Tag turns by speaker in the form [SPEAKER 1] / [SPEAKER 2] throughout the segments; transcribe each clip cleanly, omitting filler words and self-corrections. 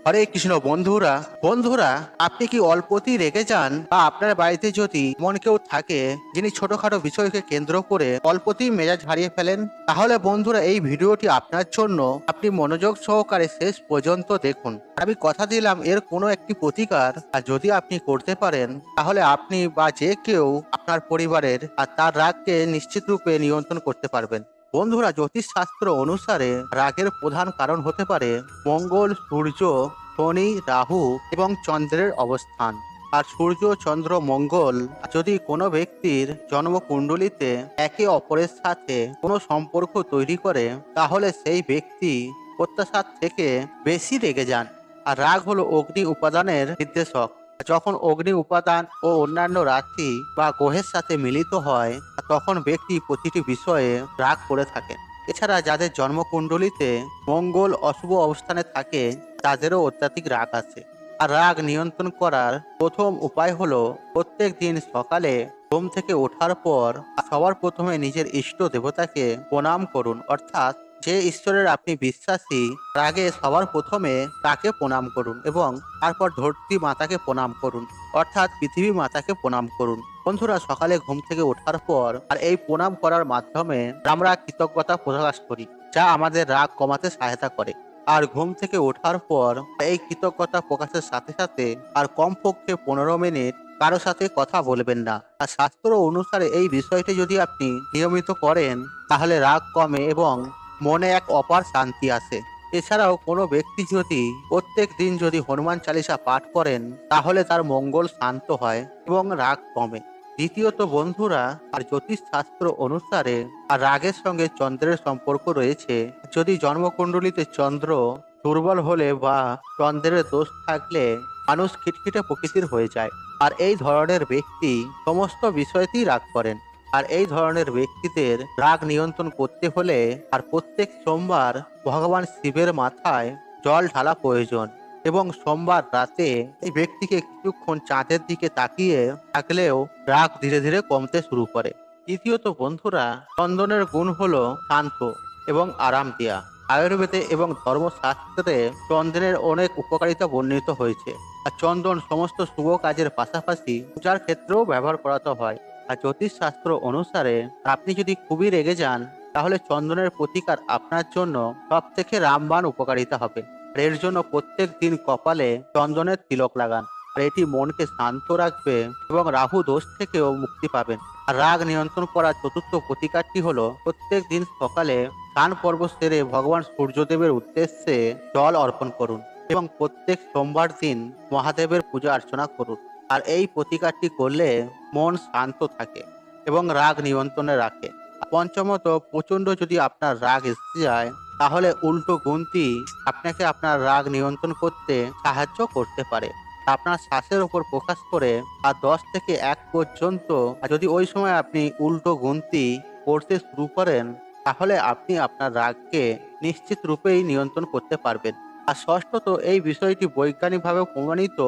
[SPEAKER 1] হরে কৃষ্ণ বন্ধুরা। বন্ধুরা, আপনি কি অল্পতেই রেগে যান, বা আপনার বাড়িতে যদি এমন কেউ থাকে যিনি ছোটখাটো বিষয়কে কেন্দ্র করে অল্পতেই মেজাজ হারিয়ে ফেলেন? তাহলে বন্ধুরা, এই ভিডিওটি আপনার জন্য। আপনি মনোযোগ সহকারে শেষ পর্যন্ত দেখুন। আমি কথা দিলাম এর কোনো একটি প্রতিকার আর যদি আপনি করতে পারেন, তাহলে আপনি বা যে কেউ আপনার পরিবারের আর তার রাগকে নিশ্চিত রূপে নিয়ন্ত্রণ করতে পারবেন। বন্ধুরা, জ্যোতিষ শাস্ত্র অনুসারে রাগের প্রধান কারণ হতে পারে মঙ্গল, সূর্য, শনি, রাহু এবং চন্দ্রের অবস্থান। আর সূর্য, চন্দ্র, মঙ্গল যদি কোনো ব্যক্তির জন্মকুণ্ডলিতে একে অপরের সাথে কোনো সম্পর্ক তৈরি করে, তাহলে সেই ব্যক্তি প্রত্যাশার থেকে বেশি রেগে যান। আর রাগ হলো অগ্নি উপাদানের নির্দেশক। যখন অগ্নি উপাদান ও অন্যান্য রাশি বা গ্রহের সাথে মিলিত হয়, তখন ব্যক্তি প্রতিটি বিষয়ে রাগ করে থাকেন। এছাড়া যাদের জন্মকুণ্ডলিতে মঙ্গল অশুভ অবস্থানে থাকে, তাদেরও অত্যাধিক রাগ আছে। আর রাগ নিয়ন্ত্রণ করার প্রথম উপায় হলো প্রত্যেক দিন সকালে ঘুম থেকে ওঠার পর সবার প্রথমে নিজের ইষ্ট দেবতাকে প্রণাম করুন। অর্থাৎ যে ঈশ্বরের আপনি বিশ্বাসী, রাগে সবার প্রথমে তাকে প্রণাম করুন এবং তারপর ধরতী মাতাকে প্রণাম করুন, অর্থাৎ পৃথিবী মাতাকে প্রণাম করুন। বন্ধুরা, সকালে ঘুম থেকে ওঠার পর আর এই প্রণাম করার মাধ্যমে আমরা কৃতজ্ঞতা প্রকাশ করি, যা আমাদের রাগ কমাতে সহায়তা করে। আর ঘুম থেকে ওঠার পর এই কৃতজ্ঞতা প্রকাশের সাথে সাথে আর কমপক্ষে 15 মিনিট কারো সাথে কথা বলবেন না। আর শাস্ত্র অনুসারে এই বিষয়টি যদি আপনি নিয়মিত করেন, তাহলে রাগ কমে এবং মনে এক অপার শান্তি আসে। এছাড়াও কোনো ব্যক্তি যদি প্রত্যেক দিন যদি হনুমান চালিসা পাঠ করেন, তাহলে তার মঙ্গল শান্ত হয় এবং রাগ কমে। দ্বিতীয়ত বন্ধুরা, আর জ্যোতিষ শাস্ত্র অনুসারে আর রাগের সঙ্গে চন্দ্রের সম্পর্ক রয়েছে। যদি জন্মকুণ্ডলিতে চন্দ্র দুর্বল হলে বা চন্দ্রের দোষ থাকলে মানুষ খিটখিটে প্রকৃতির হয়ে যায়। আর এই ধরনের ব্যক্তি সমস্ত বিষয়তেই রাগ করেন। আর এই ধরনের ব্যক্তিদের রাগ নিয়ন্ত্রণ করতে হলে আর প্রত্যেক সোমবার ভগবান শিবের মাথায় জল ঢালা প্রয়োজন। এবং সোমবার রাতে এই ব্যক্তিকে কিছুক্ষণ চাঁদের দিকে তাকিয়ে থাকলেও রাগ ধীরে ধীরে কমতে শুরু করে। তৃতীয়ত বন্ধুরা, চন্দনের গুণ হলো শান্ত এবং আরাম দেয়া। আয়ুর্বেদে এবং ধর্মশাস্ত্রে চন্দনের অনেক উপকারিতা বর্ণিত হয়েছে। আর চন্দন সমস্ত শুভ কাজের পাশাপাশি পূজার ক্ষেত্রেও ব্যবহার করাতে হয়। আর জ্যোতিষ শাস্ত্র অনুসারে আপনি যদি খুবই রেগে যান, তাহলে চন্দনের প্রতিকার আপনার জন্য সব থেকে রামবাণ উপকারিতা হবে। আর এর জন্য প্রত্যেক দিন কপালে চন্দনের তিলক লাগান। আর এটি মনকে শান্ত রাখবে এবং রাহু দোষ থেকেও মুক্তি পাবেন। আর রাগ নিয়ন্ত্রণ করার চতুর্থ প্রতিকারটি হলো প্রত্যেক দিন সকালে স্নান পর্ব সেরে ভগবান সূর্যদেবের উদ্দেশ্যে জল অর্পণ করুন এবং প্রত্যেক সোমবার দিন মহাদেবের পূজা অর্চনা করুন। আর এই প্রতিকারটি করলে মন শান্ত থাকে এবং রাগ নিয়ন্ত্রণে রাখে। পঞ্চমত, প্রচন্ড যদি আপনার রাগ এসে যায়, তাহলে উল্টো গুনতি আপনাকে আপনার রাগ নিয়ন্ত্রণ করতে সাহায্য করতে পারে। আপনার শ্বাসের উপর প্রকাশ করে আর 10 থেকে 1 পর্যন্ত যদি ওই সময় আপনি উল্টো গুনতি করতে শুরু করেন, তাহলে আপনি আপনার রাগকে নিশ্চিত রূপেই নিয়ন্ত্রণ করতে পারবেন। আর ষষ্ঠত, এই বিষয়টি বৈজ্ঞানিকভাবে প্রমাণিত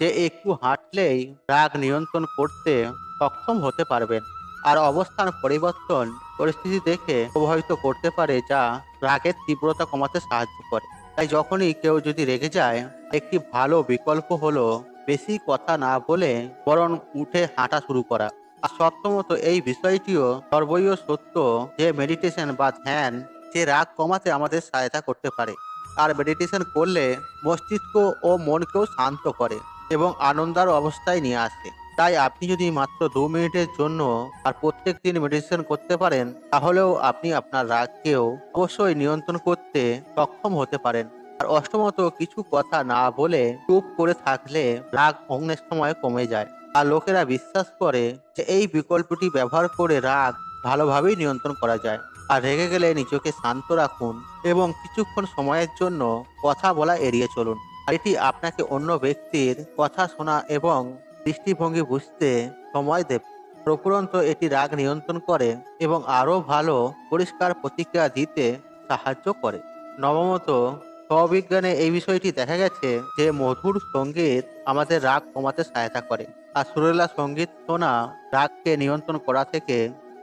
[SPEAKER 1] যে একটু হাঁটলেই রাগ নিয়ন্ত্রণ করতে সক্ষম হতে পারবেন। আর অবস্থান পরিবর্তন পরিস্থিতি দেখে প্রভাবিত করতে পারে, যা রাগের তীব্রতা কমাতে সাহায্য করে। তাই যখনই কেউ যদি রেগে যায়, একটি ভালো বিকল্প হলো বেশি কথা না বলে বরং উঠে হাঁটা শুরু করা। আর সপ্তমত, এই বিষয়টিও সর্বৈব সত্য যে মেডিটেশন বা ধ্যান যে রাগ কমাতে আমাদের সহায়তা করতে পারে। আর মেডিটেশন করলে মস্তিষ্ক ও মনকেও শান্ত করে এবং আনন্দার অবস্থায় নিয়ে আসে। তাই আপনি যদি মাত্র 2 মিনিটের জন্য আর প্রত্যেক দিন মেডিটেশন করতে পারেন, তাহলেও আপনি আপনার রাগকেও অবশ্যই নিয়ন্ত্রণ করতে সক্ষম হতে পারেন। আর অষ্টমত, কিছু কথা না বলে চুপ করে থাকলে রাগ অনেক সময় কমে যায়। আর লোকেরা বিশ্বাস করে যে এই বিকল্পটি ব্যবহার করে রাগ ভালোভাবেই নিয়ন্ত্রণ করা যায়। আর রেগে গেলে নিজেকে শান্ত রাখুন এবং কিছুক্ষণ সময়ের জন্য কথা বলা এড়িয়ে চলুন। আর এটি আপনাকে অন্য ব্যক্তির কথা শোনা এবং দৃষ্টিভঙ্গি বুঝতে সময় দেবে। আর উপরন্তু এটি রাগ নিয়ন্ত্রণ করে এবং আরো ভালো পরিষ্কার প্রতিক্রিয়া দিতে সাহায্য করে। নবমত, স্ববিজ্ঞানে এই বিষয়টি দেখা গেছে যে মধুর সঙ্গীত আমাদের রাগ কমাতে সহায়তা করে। আর সুরেলা সঙ্গীত শোনা রাগকে নিয়ন্ত্রণ করা থেকে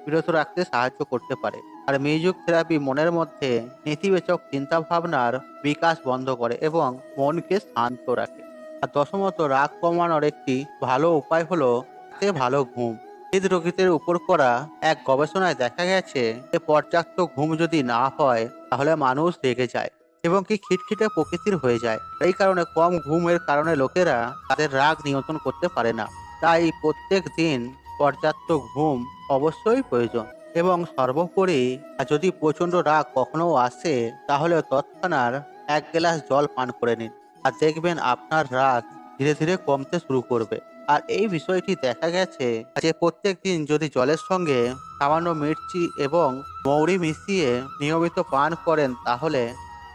[SPEAKER 1] বিরত রাখতে সাহায্য করতে পারে। আর মিউজিক থেরাপি মনের মধ্যে নেতিবাচক চিন্তা ভাবনার বিকাশ বন্ধ করে এবং মনকে শান্ত রাখে। আর দশমত, রাগ কমানোর একটি ভালো উপায় হলো ভালো ঘুম। হৃদরোগীদের উপর করা এক গবেষণায় দেখা গেছে যে পর্যাপ্ত ঘুম যদি না হয় তাহলে মানুষ রেগে যায় এবং খিটখিটে প্রকৃতির হয়ে যায়। এই কারণে কম ঘুমের কারণে লোকেরা তাদের রাগ নিয়ন্ত্রণ করতে পারে না। তাই প্রত্যেক দিন পর্যাপ্ত ঘুম অবশ্যই প্রয়োজন। এবং সর্বোপরি যদি প্রচন্ড রাগ কখনো আসে তাহলে তৎক্ষণাৎ এক গ্লাস জল পান করে নিন, আর দেখবেন আপনার রাগ ধীরে ধীরে কমতে শুরু করবে। আর এই বিষয়টি দেখা গেছে যে প্রত্যেক দিন যদি জলের সঙ্গে সামান্য মির্চি এবং মৌরি মিশিয়ে নিয়মিত পান করেন তাহলে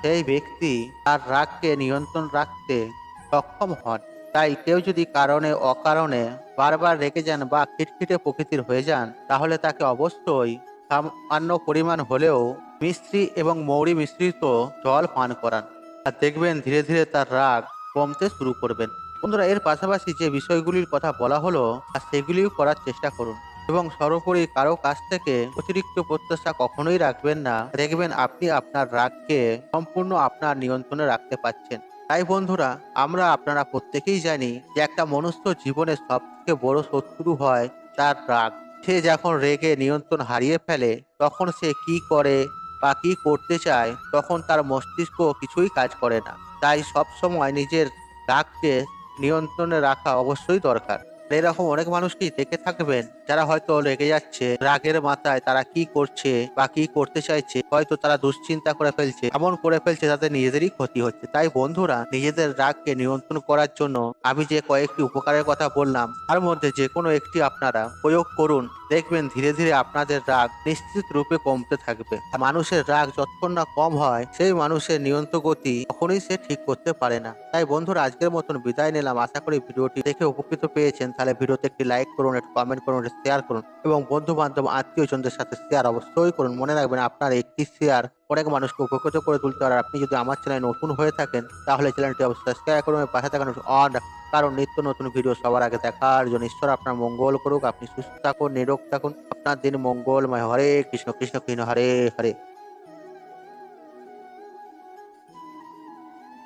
[SPEAKER 1] সেই ব্যক্তি তার রাগকে নিয়ন্ত্রণ রাখতে সক্ষম হন। তাই কেউ যদি কারণে অকারণে বারবার রেগে যান বা খিটখিটে প্রকৃতির হয়ে যান তাহলে তাকে অবশ্যই সামান্য পরিমাণ হলেও মিশ্রি এবং মৌরি মিশ্রিত জল পান করান, আর দেখবেন ধীরে ধীরে তার রাগ কমতে শুরু করবেন। বন্ধুরা, এর পাশাপাশি যে বিষয়গুলির কথা বলা হলো আর সেগুলিও করার চেষ্টা করুন এবং সর্বোপরি কারো কাছ থেকে অতিরিক্ত প্রত্যাশা কখনোই রাখবেন না। দেখবেন আপনি আপনার রাগকে সম্পূর্ণ আপনার নিয়ন্ত্রণে রাখতে পারছেন। তাই বন্ধুরা, আপনারা প্রত্যেকেই জানি যে একটা মনুষ্য জীবনের সব থেকে বড় শত্রু হয় তার রাগ। সে যখন রেগে নিয়ন্ত্রণ হারিয়ে ফেলে তখন সে কি করে বা কি করতে চায় তখন তার মস্তিষ্ক কিছুই কাজ করে না। তাই সব সময় নিজের রাগকে নিয়ন্ত্রণে রাখা অবশ্যই দরকার। এরকম অনেক মানুষকেই দেখে থাকবেন যারা হয়তো রেগে যাচ্ছে, রাগের মাথায় তারা কি করছে বা কি করতে চাইছে হয়তো তারা দুশ্চিন্তা করে ফেলছে, এমন করে ফেলছে তাদের নিজেদেরই ক্ষতি হচ্ছে। তাই বন্ধুরা, নিজেদের রাগকে নিয়ন্ত্রণ করার জন্য আমি যে কয়েকটি উপকারের কথা বললাম তার মধ্যে যে কোনো একটি আপনারা প্রয়োগ করুন, দেখবেন ধীরে ধীরে আপনাদের রাগ নিশ্চিত রূপে কমতে থাকবে। মানুষের রাগ যতক্ষণ না কম হয় সেই মানুষের নিয়ন্ত্রণ গতি কখনোই সে ঠিক করতে পারে না। তাই বন্ধুরা, আজকের মতন বিদায় নিলাম। আশা করি ভিডিওটি দেখে উপকৃত পেয়েছেন। তাহলে ভিডিওতে একটি লাইক করুন, একটি কমেন্ট করুন, একটি শেয়ার করুন এবং বন্ধু বান্ধব আত্মীয়জনদের সাথে শেয়ার অবশ্যই করুন। মনে রাখবেন, আপনার একটি শেয়ার অনেক মানুষকে উপকৃত করে তুলতে পারে। আপনি যদি আমার চ্যানেলে নতুন হয়ে থাকেন তাহলে চ্যানেলটি অবশ্যই সাবস্ক্রাইব করুন, পাশে থাকা অন, কারণ নিত্য নতুন ভিডিও সবার আগে দেখার জন্য। ঈশ্বর আপনার মঙ্গল করুক। আপনি সুস্থ থাকুন, নিরোগ থাকুন, আপনার দিন মঙ্গলময়। হরে কৃষ্ণ কৃষ্ণ কৃষ্ণ হরে হরে।